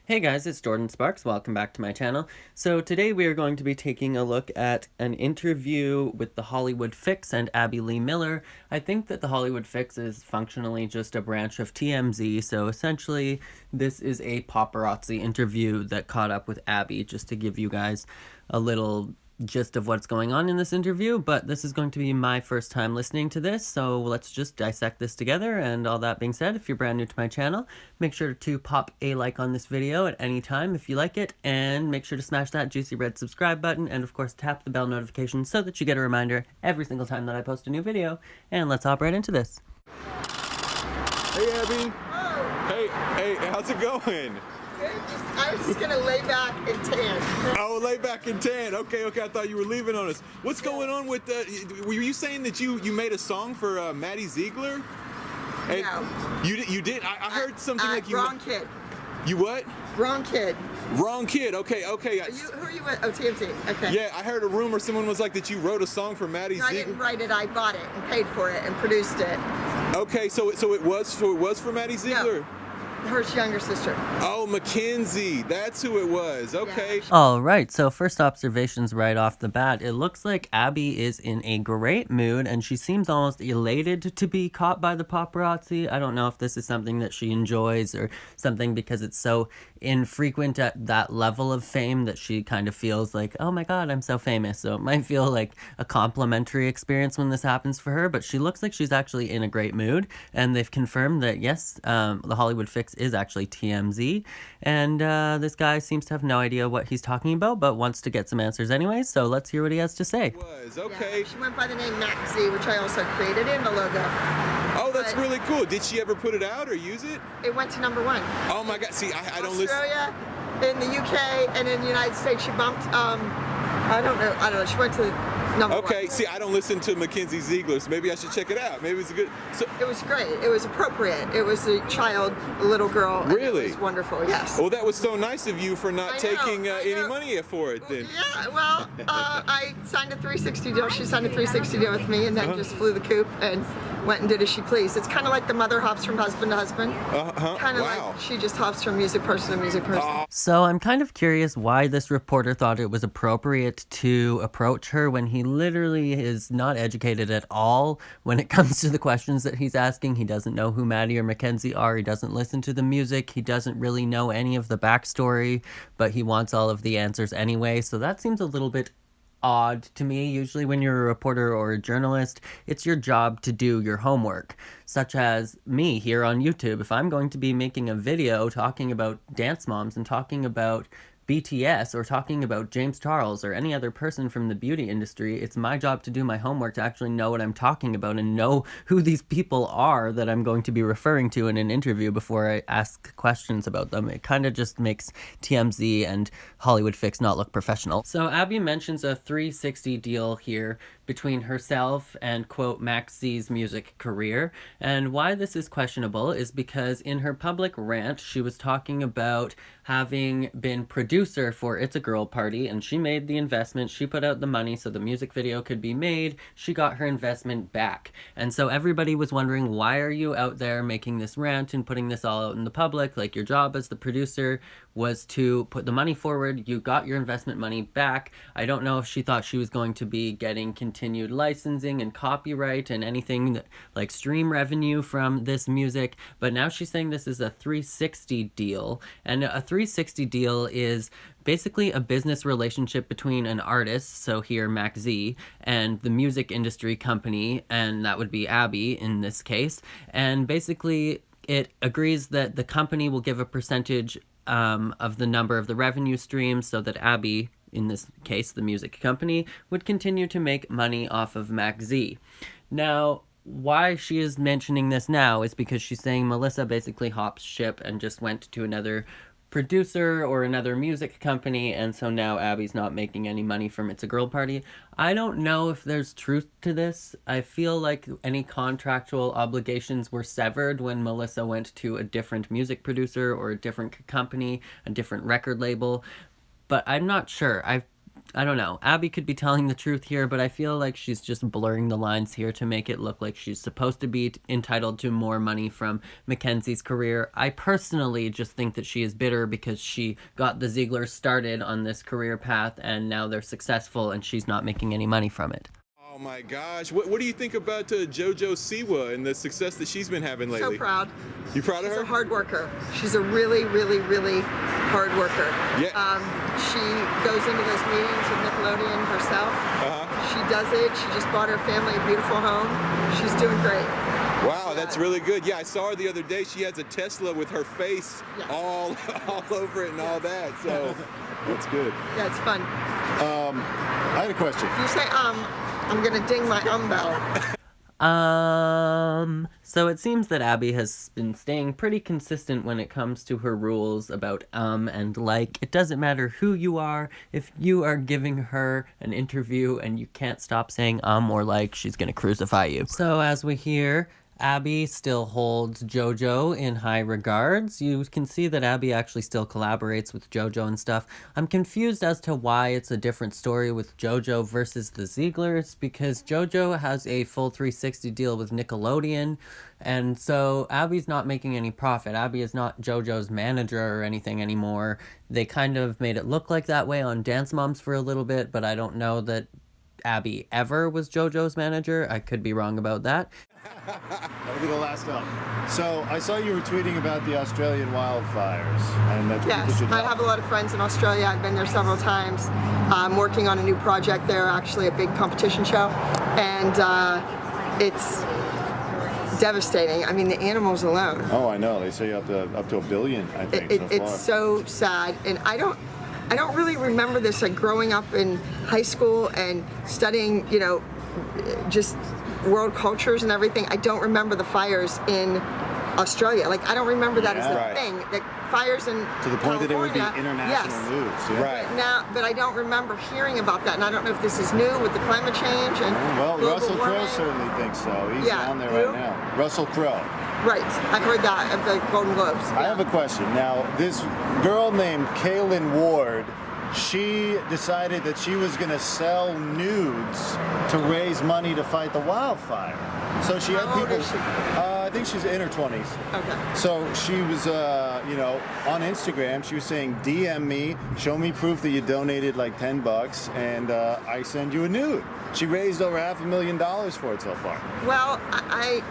Hey guys, it's Jordan Sparks. Welcome back to my channel. So today we are going to be taking a look at an interview with the Hollywood Fix and Abby Lee Miller. I think that the Hollywood Fix is functionally just a branch of TMZ, so essentially this is a paparazzi interview that caught up with Abby, just to give you guys a little gist of what's going on in this interview. But this is going to be my first time listening to this, so let's just dissect this together. And all that being said, if you're brand new to my channel, make sure to pop a like on this video at any time if you like it, and make sure to smash that juicy red subscribe button, and of course tap the bell notification so that you get a reminder every single time that I post a new video. And let's hop right into this. Hey Abby. Oh. Hey, how's it going? I was just gonna lay back and tan. Oh, lay back and tan. Okay, I thought you were leaving on us. What's going on with were you saying that you made a song for Maddie Ziegler? And No. You did? I heard something like you... Wrong kid. You what? Wrong kid. Wrong kid. Okay. Who are you with? Oh, TMZ. Okay. Yeah, I heard a rumor someone was like that you wrote a song for Maddie No, I Ziegler. didn't write it. I bought it and paid for it and produced it. Okay, so it was for Maddie Ziegler? No. Her younger sister. Oh, Mackenzie. That's who it was. Okay. Yeah. Alright, so first observations right off the bat. It looks like Abby is in a great mood, and she seems almost elated to be caught by the paparazzi. I don't know if this is something that she enjoys or something because it's so infrequent at that level of fame that she kind of feels like, oh my god, I'm so famous. So it might feel like a complimentary experience when this happens for her, but she looks like she's actually in a great mood, and they've confirmed that yes, the Hollywood Fix is actually TMZ, and this guy seems to have no idea what he's talking about, but wants to get some answers anyway, so let's hear what he has to say. Okay. Yeah, she went by the name Maxie, which I also created in the logo. Oh, that's But really cool. Did she ever put it out or use it? it went to #1. Oh my god, see, I don't listen. Australia, in the UK, and in the United States, she bumped. I don't know. She went to #1. Okay, see, I don't listen to Mackenzie Ziegler, so maybe I should check it out. Maybe it's a good... So, It was great. It was appropriate. It was a child, a little girl. and Really? It was wonderful, yes. well, that was so nice of you for not I know, taking I any know. money for it then. Yeah, well, I signed a 360 deal. She signed a 360 deal with me and then just flew the coop and went and did as she pleased. It's kind of like the mother hops from husband to husband. Kind of Wow. like she just hops from music person to music person. So I'm kind of curious why this reporter thought it was appropriate to approach her when he literally is not educated at all when it comes to the questions that he's asking. He doesn't know who Maddie or Mackenzie are. He doesn't listen to the music. He doesn't really know any of the backstory, but he wants all of the answers anyway. So that seems a little bit odd to me. Usually when you're a reporter or a journalist, it's your job to do your homework, such as me here on YouTube. If I'm going to be making a video talking about dance moms and talking about BTS or talking about James Charles or any other person from the beauty industry, it's my job to do my homework to actually know what I'm talking about and know who these people are that I'm going to be referring to in an interview before I ask questions about them. It kind of just makes TMZ and Hollywood Fix not look professional. So Abby mentions a 360 deal here between herself and, quote, Maxie's music career. And why this is questionable is because in her public rant, she was talking about having been producer for It's a Girl Party, and she made the investment. She put out the money so the music video could be made. She got her investment back. And so everybody was wondering, why are you out there making this rant and putting this all out in the public? Like, your job as the producer was to put the money forward. You got your investment money back. I don't know if she thought she was going to be getting continued licensing and copyright and anything that, like stream revenue from this music, but now she's saying this is a 360 deal. And a 360 deal is basically a business relationship between an artist, so here Max Z, and the music industry company, and that would be Abby in this case. And basically it agrees that the company will give a percentage of the number of the revenue streams so that Abby, in this case the music company, would continue to make money off of Max Z. Now, why she is mentioning this now is because she's saying Melissa basically hopped ship and just went to another producer or another music company, and so now Abby's not making any money from It's a Girl Party. I don't know if there's truth to this. I feel like any contractual obligations were severed when Melissa went to a different music producer or a different company, a different record label, but I'm not sure. I don't know. Abby could be telling the truth here, but I feel like she's just blurring the lines here to make it look like she's supposed to be entitled to more money from Mackenzie's career. I personally just think that she is bitter because she got the Zieglers started on this career path and now they're successful and she's not making any money from it. Oh my gosh. What do you think about JoJo Siwa and the success that she's been having lately? So proud. You proud of She's her? a hard worker. She's a really, really, really hard worker. Yeah. She goes into those meetings with Nickelodeon herself. She does it. She just bought her family a beautiful home. She's doing great. Wow, that's really good. Yeah, I saw her the other day. She has a Tesla with her face all over it and all that. So that's good. Yeah, it's fun. I had a question. If you say I'm gonna ding my bell. So it seems that Abby has been staying pretty consistent when it comes to her rules about and like. It doesn't matter who you are. If you are giving her an interview and you can't stop saying or like, she's gonna crucify you. So as we hear, Abby still holds JoJo in high regards. You can see that Abby actually still collaborates with JoJo and stuff. I'm confused as to why it's a different story with JoJo versus the Zieglers, because JoJo has a full 360 deal with Nickelodeon, and so Abby's not making any profit. Abby is not JoJo's manager or anything anymore. They kind of made it look like that way on Dance Moms for a little bit, but I don't know that Abby ever was JoJo's manager. I could be wrong about that. That'll be the last up. So I saw you were tweeting about the Australian wildfires, and that people Yes, should I have a lot of friends in Australia. I've been there several times. I'm working on a new project there, actually a big competition show, and it's devastating. I mean, the animals alone. Oh, I know. They say up to $1 billion, I think, so far. It's so sad, and I don't really remember this, like growing up in high school and studying, just world cultures and everything. I don't remember the fires in Australia. Like, I don't remember that as a thing. The fires in to the point that it would be California, international news. Yeah. Right. But I don't remember hearing about that, and I don't know if this is new with the climate change and Well, global Russell Crowe warming. certainly thinks so. He's on there Who? right now. Russell Crowe. Right, I heard that at the Golden Globes. I have a question. Now, this girl named Kaylin Ward, she decided that she was going to sell nudes to raise money to fight the wildfire. So she had How old people. is she? I think she's in her 20s. Okay. So she was, on Instagram. She was saying, "DM me, show me proof that you donated like $10, and I send you a nude." She raised over $500,000 for it so far. Well, I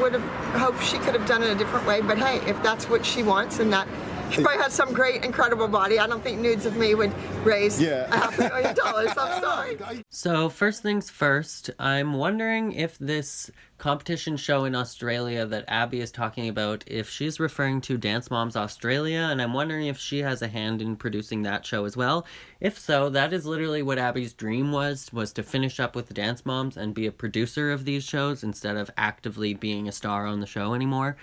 would have hoped she could have done it a different way, but hey, if that's what she wants, and that she probably has some great, incredible body. I don't think nudes of me would raise $500,000. I'm sorry. So first things first, I'm wondering if this competition show in Australia that Abby is talking about, if she's referring to Dance Moms Australia, and I'm wondering if she has a hand in producing that show as well. If so, that is literally what Abby's dream was to finish up with Dance Moms and be a producer of these shows instead of actively being a star on the show anymore.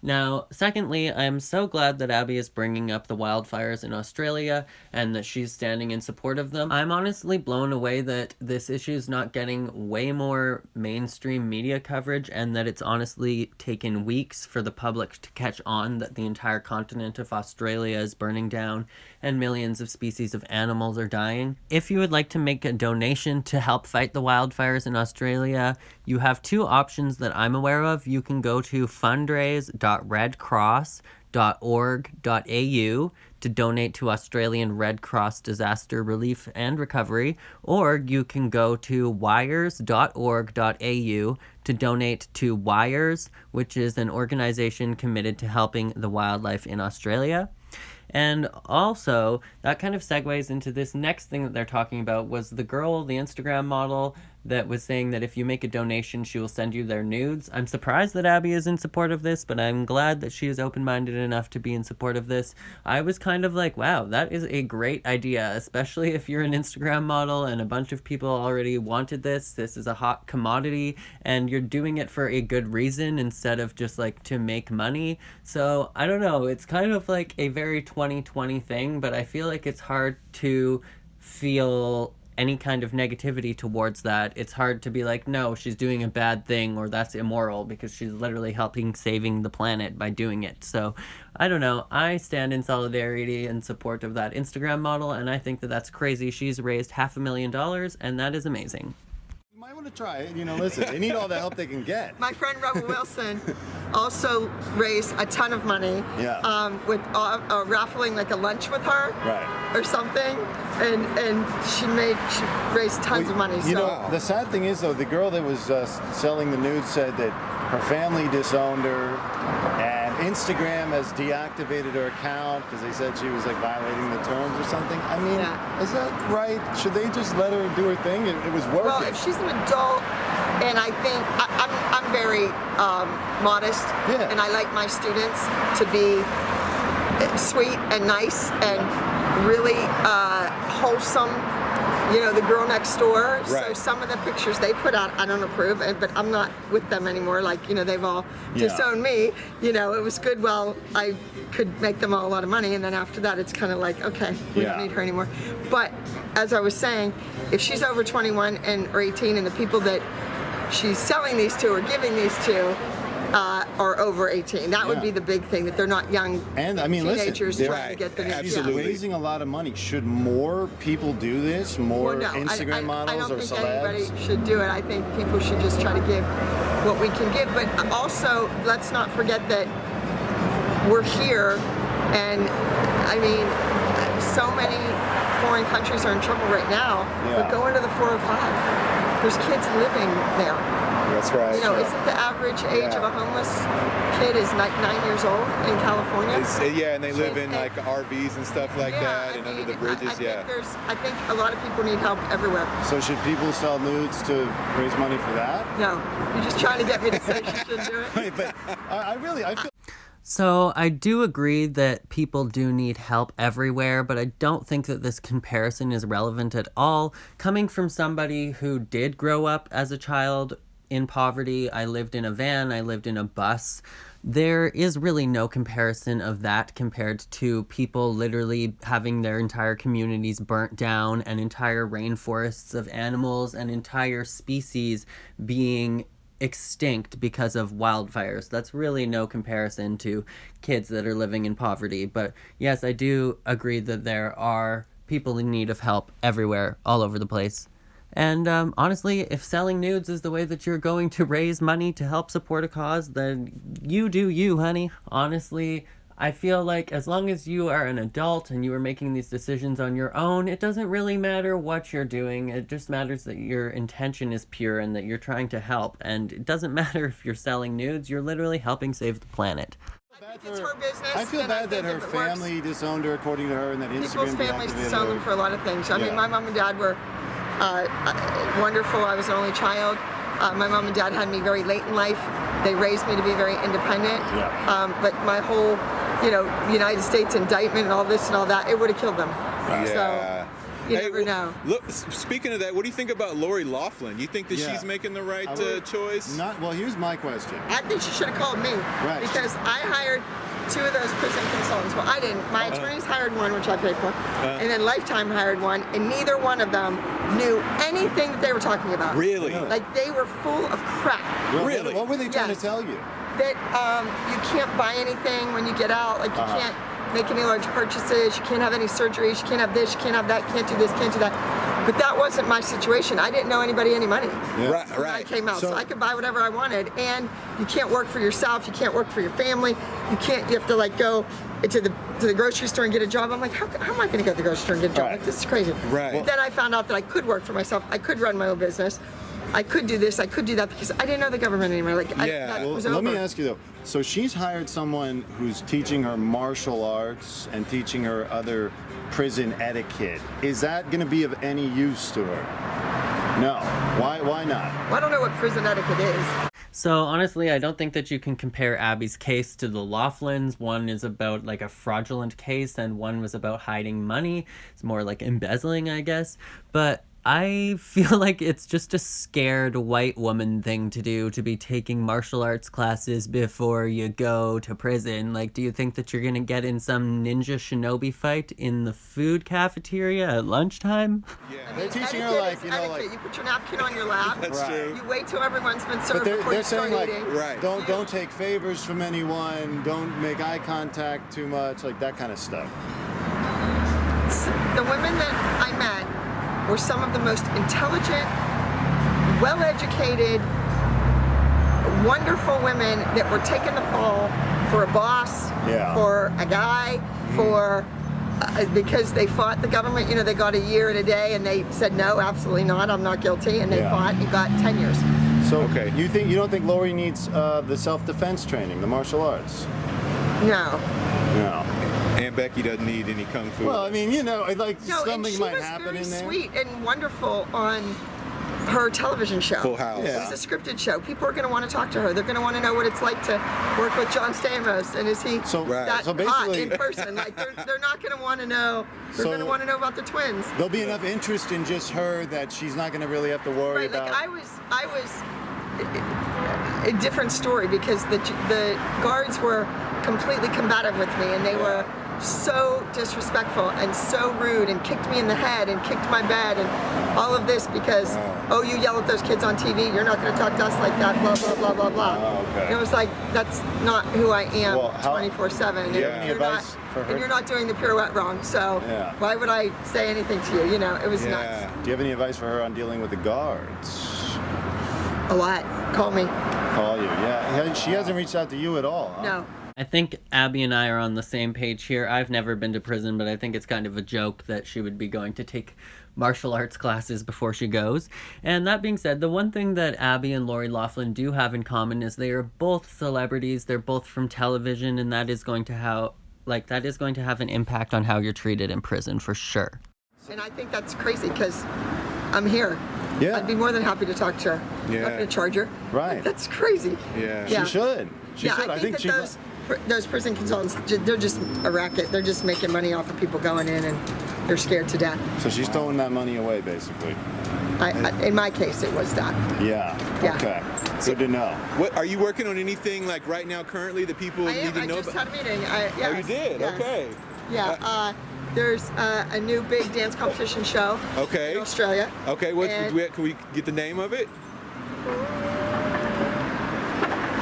Now, secondly, I'm so glad that Abby is bringing up the wildfires in Australia and that she's standing in support of them. I'm honestly blown away that this issue is not getting way more mainstream media coverage and that it's honestly taken weeks for the public to catch on that the entire continent of Australia is burning down and millions of species of animals are dying. If you would like to make a donation to help fight the wildfires in Australia, you have two options that I'm aware of. You can go to fundraise.redcross.org.au to donate to Australian Red Cross Disaster Relief and Recovery, or you can go to wires.org.au to donate to Wires, which is an organization committed to helping the wildlife in Australia. And also, that kind of segues into this next thing that they're talking about was the girl, the Instagram model, that was saying that if you make a donation, she will send you their nudes. I'm surprised that Abby is in support of this, but I'm glad that she is open-minded enough to be in support of this. I was kind of like, wow, that is a great idea, especially if you're an Instagram model and a bunch of people already wanted this. This is a hot commodity, and you're doing it for a good reason instead of just like to make money. So I don't know, it's kind of like a very 2020 thing, but I feel like it's hard to feel any kind of negativity towards that, it's hard to be like, no, she's doing a bad thing or that's immoral, because she's literally helping saving the planet by doing it. So I don't know. I stand in solidarity and support of that Instagram model, and I think that that's crazy. She's raised $500,000, and that is amazing. You might want to try it. Listen, they need all the help they can get. My friend Rebel Wilson also raised a ton of money. Yeah. With raffling like a lunch with her. Right. Or something, and she raised tons of money. The sad thing is, though, the girl that was selling the nudes said that her family disowned her, and Instagram has deactivated her account because they said she was like violating the terms or something. I mean, is that right? Should they just let her do her thing? It was working. Well, if she's an adult, and I think I'm very modest, and I like my students to be sweet and nice and really wholesome. The girl next door. Right. So some of the pictures they put out, I don't approve, but I'm not with them anymore. Like, they've all disowned me. It was good while I could make them all a lot of money, and then after that, it's kind of like, okay, we don't need her anymore. But as I was saying, if she's over 21 or 18, and the people that she's selling these to or giving these to are over 18. That would be the big thing, that they're not young teenagers trying to get the news. She's raising a lot of money. Should more people do this? More Instagram models or celebs? I don't think anybody should do it. I think people should just try to give what we can give. But also, let's not forget that we're here, and I mean, so many foreign countries are in trouble right now. But go into the 405. There's kids living there. That's right. Isn't the average age of a homeless kid is 9 years old in California? And they live in like RVs and stuff like that, and under the bridges. I think a lot of people need help everywhere. So should people sell nudes to raise money for that? No, you're just trying to get me to say she shouldn't do it. Wait, but I feel. So I do agree that people do need help everywhere, but I don't think that this comparison is relevant at all. Coming from somebody who did grow up as a child in poverty, I lived in a van, I lived in a bus. There is really no comparison of that compared to people literally having their entire communities burnt down and entire rainforests of animals and entire species being extinct because of wildfires. That's really no comparison to kids that are living in poverty. But yes, I do agree that there are people in need of help everywhere, all over the place. And honestly, if selling nudes is the way that you're going to raise money to help support a cause, then you do you, honey. Honestly, I feel like as long as you are an adult and you are making these decisions on your own, it doesn't really matter what you're doing. It just matters that your intention is pure and that you're trying to help. And it doesn't matter if you're selling nudes, you're literally helping save the planet. I think it's her business. I feel bad that her family disowned her, according to her, and that Instagram people's families deactivated disown them for a lot of things. I mean, my mom and dad were wonderful. I was an only child. My mom and dad had me very late in life. They raised me to be very independent. But my whole, United States indictment and all this and all that, it would have killed them. So you never know. Look, speaking of that, what do you think about Lori Loughlin? You think that she's making the right choice? Well, here's my question. I think she should have called me. Right. Because I hired 2 of those prison consultants. Well, I didn't. My attorneys hired one, which I paid for, and then Lifetime hired one, and neither one of them knew anything that they were talking about. Really? Like, they were full of crap. Well, really? What were they trying to tell you? That you can't buy anything when you get out. Like, you can't make any large purchases. You can't have any surgeries. You can't have this. You can't have that. You can't do this. Can't do that. But that wasn't my situation. I didn't know anybody any money when I came out. So I could buy whatever I wanted. And you can't work for yourself. You can't work for your family. You have to like go to the grocery store and get a job. I'm like, how am I going to go to the grocery store and get a job? Like, this is crazy. But then I found out that I could work for myself. I could run my own business. I could do this, I could do that, because I didn't know the government anymore. Like, that was over. Let me ask you though. So she's hired someone who's teaching her martial arts and teaching her other prison etiquette. Is that going to be of any use to her? No. Why not? Well, I don't know what prison etiquette is. So honestly, I don't think that you can compare Abby's case to the Loughlins. One is about like a fraudulent case and one was about hiding money. It's more like embezzling, I guess. But I feel like it's just a scared white woman thing to do, to be taking martial arts classes before you go to prison. Like, do you think that you're gonna get in some ninja shinobi fight in the food cafeteria at lunchtime? Yeah. They're teaching her, Etiquette like, is you know, etiquette. like- You put your napkin on your lap. That's Right. true. You wait till everyone's been served But they're, before they're you start saying, like, eating. Right. don't take favors from anyone, don't make eye contact too much, like that kind of stuff. The women that I met were some of the most intelligent, well-educated, wonderful women that were taking the fall for a boss, Yeah. for a guy, for because they fought the government. You know, they got a year and a day, and they said no, absolutely not, I'm not guilty, and they Yeah. fought and got 10 years. So Okay. you don't think Lori needs the self-defense training, the martial arts? No. No. And Becky doesn't need any kung fu. Well, I mean, you know, like No, and something she might was happen very in there. sweet and wonderful on her television show. Full House. It Yeah. was a scripted show. People are going to want to talk to her. They're going to want to know what it's like to work with John Stamos, and is he So- Right. that so hot basically- in person? Like they're not going to want to know. They're So- going to want to know about the twins. There'll be enough interest in just her that she's not going to really have to worry Right? about. Like I was a different story because the guards were completely combative with me, and they were so disrespectful and so rude and kicked me in the head and kicked my bed and all of this because you yell at those kids on TV, you're not going to talk to us like that, blah blah blah blah blah. Oh, okay. And it was like, that's not who I am. Well, how- 24/7. Do you And have any you're not, advice for her? and you're not doing the pirouette wrong, so Yeah. why would I say anything to you? You know, it was Yeah. nuts. Do you have any advice for her on dealing with the guards? A lot. Call me. Call you, yeah. She hasn't reached out to you at all. Huh? No. I think Abby and I are on the same page here. I've never been to prison, but I think it's kind of a joke that she would be going to take martial arts classes before she goes. And that being said, the one thing that Abby and Lori Loughlin do have in common is they are both celebrities. They're both from television, and that is going to have an impact on how you're treated in prison for sure. And I think that's crazy because I'm here. Yeah. I'd be more than happy to talk to her. I'm Yeah. not going to charge her. Right. That's crazy. Yeah. Yeah. She should. She Yeah, should. I think she. that those prison consultants, they're just a racket. They're just making money off of people going in, and they're scared to death. So she's throwing that money away, basically. In my case, it was that. Yeah. Yeah. Okay. Good to know. What are you working on anything like right now currently that people I need am. to I know just about? had a meeting. Oh, you Yes, did? yes. Okay. Yeah. There's a new big dance competition show Okay. in Australia. Okay, And- can we get the name of it?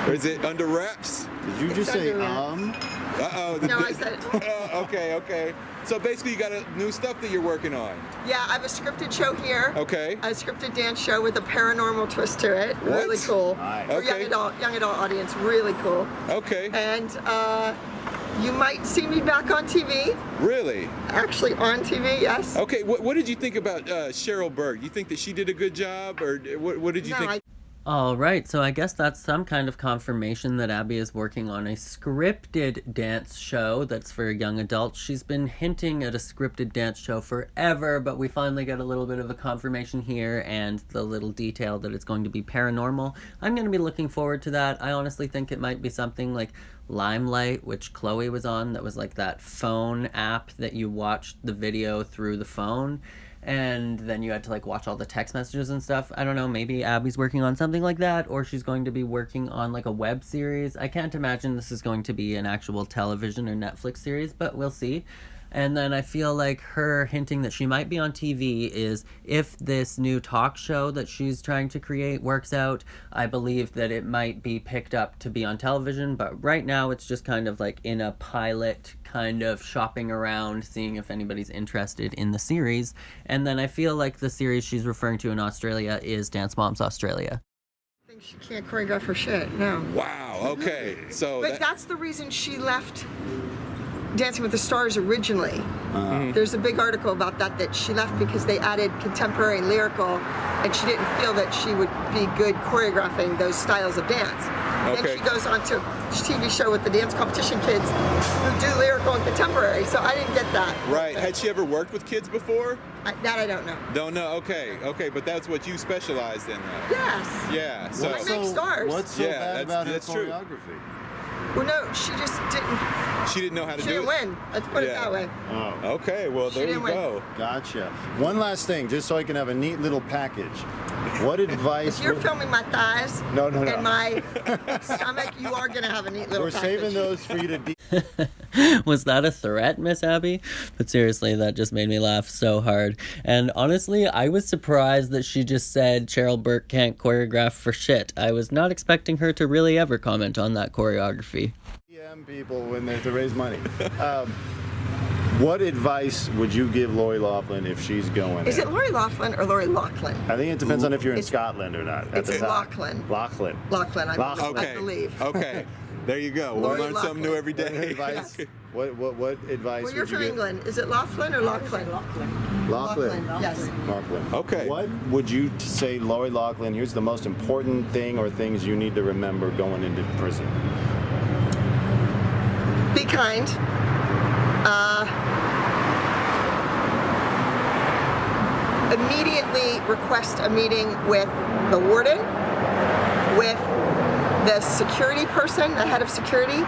Or is it under wraps? Did you just say under Uh-oh. No, I said. Okay. So basically you got a new stuff that you're working on. Yeah, I have a scripted show here. Okay. A scripted dance show with a paranormal twist to it. What? Really cool. Nice. For Okay. young adult audience, really cool. Okay. And you might see me back on TV. Really? Actually, on TV, yes. Okay, what did you think about Cheryl Berg? You think that she did a good job, or what did you No, think? All right, so I guess that's some kind of confirmation that Abby is working on a scripted dance show that's for young adults. She's been hinting at a scripted dance show forever, but we finally got a little bit of a confirmation here and the little detail that it's going to be paranormal. I'm going to be looking forward to that. I honestly think it might be something like Limelight, which Chloe was on, that was like that phone app that you watched the video through the phone. And then you had to like watch all the text messages and stuff. I don't know, maybe Abby's working on something like that, or she's going to be working on like a web series. I can't imagine this is going to be an actual television or Netflix series, but we'll see. And then I feel like her hinting that she might be on TV is if this new talk show that she's trying to create works out, I believe that it might be picked up to be on television. But right now it's just kind of like in a pilot, kind of shopping around, seeing if anybody's interested in the series. And then I feel like the series she's referring to in Australia is Dance Moms Australia. I think she can't choreograph her shit, no. Wow. Okay. So But that's the reason she left Dancing with the Stars originally. There's a big article about that she left because they added contemporary and lyrical, and she didn't feel that she would be good choreographing those styles of dance. Okay. Then she goes on to a TV show with the dance competition kids who do lyrical and contemporary, so I didn't get that. right. Had she ever worked with kids before? That I don't know. Don't know. Okay. But that's what you specialized in, though. Yes. Yeah. So I make stars. What's so Yeah, bad that's- about her that's true. choreography? Well, no, she just didn't. She didn't know how to She do didn't it? win. Let's put it Yeah. that way. Oh, Okay, well, there you didn't win. go. gotcha. One last thing, just so I can have a neat little package. What advice? If you're filming my thighs No. and my stomach, you are going to have a neat little We're package. saving those for you to de- Was that a threat, Miss Abby? But seriously, that just made me laugh so hard. And honestly, I was surprised that she just said Cheryl Burke can't choreograph for shit. I was not expecting her to really ever comment on that choreography. DM people when they to raise money. What advice would you give Lori Loughlin if she's going? Is in? it Lori Loughlin or Lori Loughlin? I think it depends on if you're in It's- Scotland or not. At it's the time. Loughlin. Loughlin. Loughlin, I Okay. believe. Okay. There you go. We'll Lori learn something new Loughlin. every day. Advice? What advice Well, you're would you from give? England. Is it Loughlin or Loughlin? Loughlin. Yes. Loughlin. Okay. What would you say, Lori Loughlin? Here's the most important thing or things you need to remember going into prison. Be kind. Immediately request a meeting with the warden, with the security person, the head of security.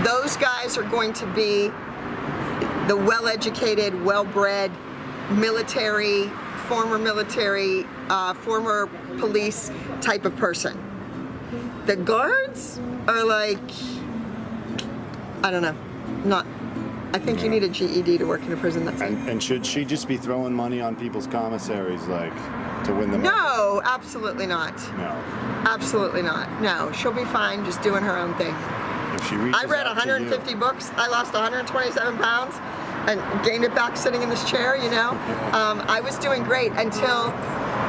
Those guys are going to be the well-educated, well-bred military, former police type of person. The guards are like, I don't know, not. I think you need a GED to work in a prison. That's it. And should she just be throwing money on people's commissaries, like, to win them? No, absolutely not. No. Absolutely not. No, she'll be fine just doing her own thing. If she reaches I read out to you- 150 books. I lost 127 pounds and gained it back sitting in this chair, you know. I was doing great until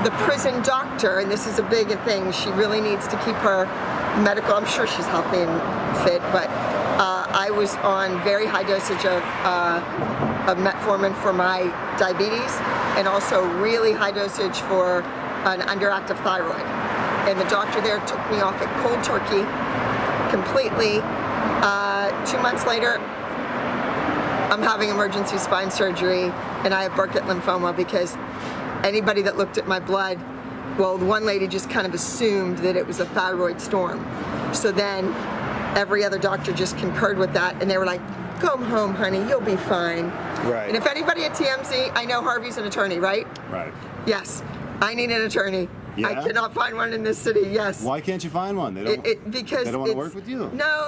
the prison doctor, and this is a big thing, she really needs to keep her medical, I'm sure she's healthy and fit, but I was on very high dosage of metformin for my diabetes and also really high dosage for an underactive thyroid. And the doctor there took me off at cold turkey completely. 2 months later, I'm having emergency spine surgery and I have Burkitt lymphoma because anybody that looked at my blood, well, one lady just kind of assumed that it was a thyroid storm. So then every other doctor just concurred with that and they were like, go home, honey, you'll be fine. Right. And if anybody at TMZ, I know Harvey's an attorney, right? Right. Yes, I need an attorney. Yeah? I cannot find one in this city, yes. Why can't you find one? They don't. Because they don't want to it's- work with you. No.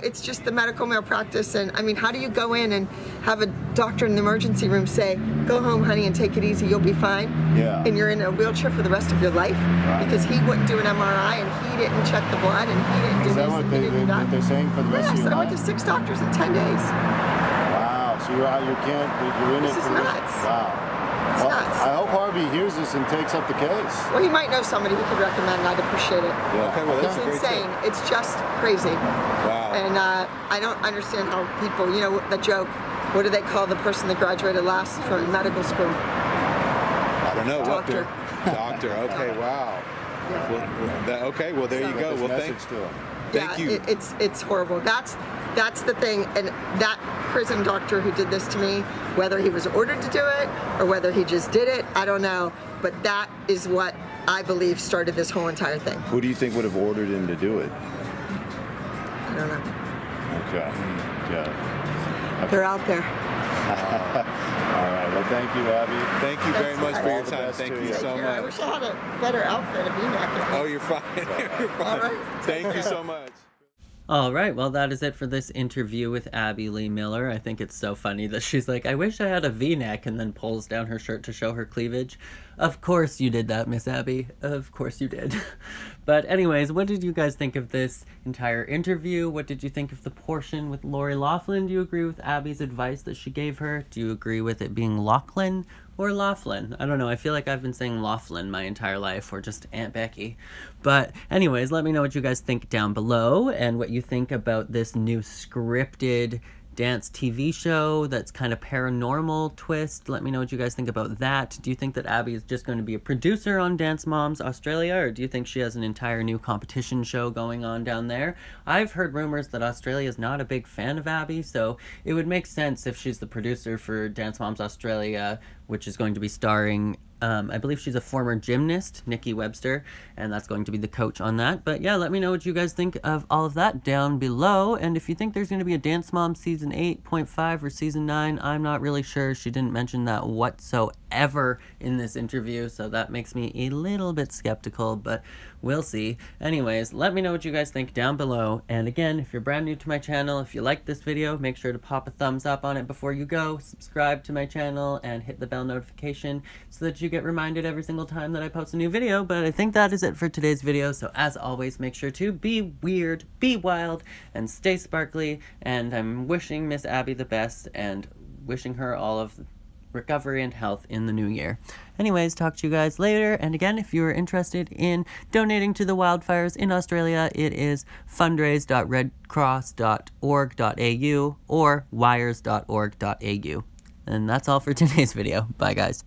It's just the medical malpractice. And I mean, how do you go in and have a doctor in the emergency room say, go home, honey, and take it easy, you'll be fine? Yeah. And you're in a wheelchair for the rest of your life? Right. Because he wouldn't do an MRI and he didn't check the blood and he didn't do Is that this what and he didn't do that. they're saying for the rest Yes, of your I went life? to 6 doctors in 10 days. Wow. So you're out. You're in This it. is for nuts. Wow. It's Well, nuts. I hope Harvey hears this and takes up the case. Well, he might know somebody he could recommend. I'd appreciate it. Yeah. Okay, well, that's It's a great insane. tip. It's just crazy. Wow. And I don't understand how people, you know, the joke, what do they call the person that graduated last from medical school? I don't know. What Doctor. Doctor. Okay. Wow. Yeah. Well, there you go. This Well, message to him. thank you. It's horrible. That's the thing. And that prison doctor who did this to me, whether he was ordered to do it or whether he just did it, I don't know. But that is what I believe started this whole entire thing. Who do you think would have ordered him to do it? I don't know. Okay. Yeah. They're out there. All right. Well, thank you, Abby. Thank you very much for All your the time. best Thank to you you. so I much. wish I had a better outfit, a V-neck. Oh, you're fine. You're fine. All right. Thank you so much. All right, well, that is it for this interview with Abby Lee Miller. I think it's so funny that she's like, I wish I had a V-neck, and then pulls down her shirt to show her cleavage. Of course you did that, Miss Abby. Of course you did. But anyways, what did you guys think of this entire interview? What did you think of the portion with Lori Loughlin? Do you agree with Abby's advice that she gave her? Do you agree with it being Loughlin or Loughlin? I don't know. I feel like I've been saying Loughlin my entire life, or just Aunt Becky. But anyways, let me know what you guys think down below and what you think about this new scripted dance TV show that's kind of paranormal twist. Let me know what you guys think about that. Do you think that Abby is just going to be a producer on Dance Moms Australia, or do you think she has an entire new competition show going on down there? I've heard rumors that Australia is not a big fan of Abby, so it would make sense if she's the producer for Dance Moms Australia, which is going to be starring I believe she's a former gymnast, Nikki Webster, and that's going to be the coach on that. But yeah, let me know what you guys think of all of that down below. And if you think there's going to be a Dance Mom season 8.5 or season 9, I'm not really sure. She didn't mention that whatsoever in this interview, so that makes me a little bit skeptical, but we'll see. Anyways, let me know what you guys think down below. And again, if you're brand new to my channel, if you like this video, make sure to pop a thumbs up on it before you go, subscribe to my channel, and hit the bell notification so that you get reminded every single time that I post a new video. But I think that is it for today's video, so as always, make sure to be weird, be wild, and stay sparkly. And I'm wishing Miss Abby the best and wishing her all of recovery and health in the new year. Anyways, talk to you guys later. And again, if you are interested in donating to the wildfires in Australia, it is fundraise.redcross.org.au or wires.org.au. And that's all for today's video. Bye, guys.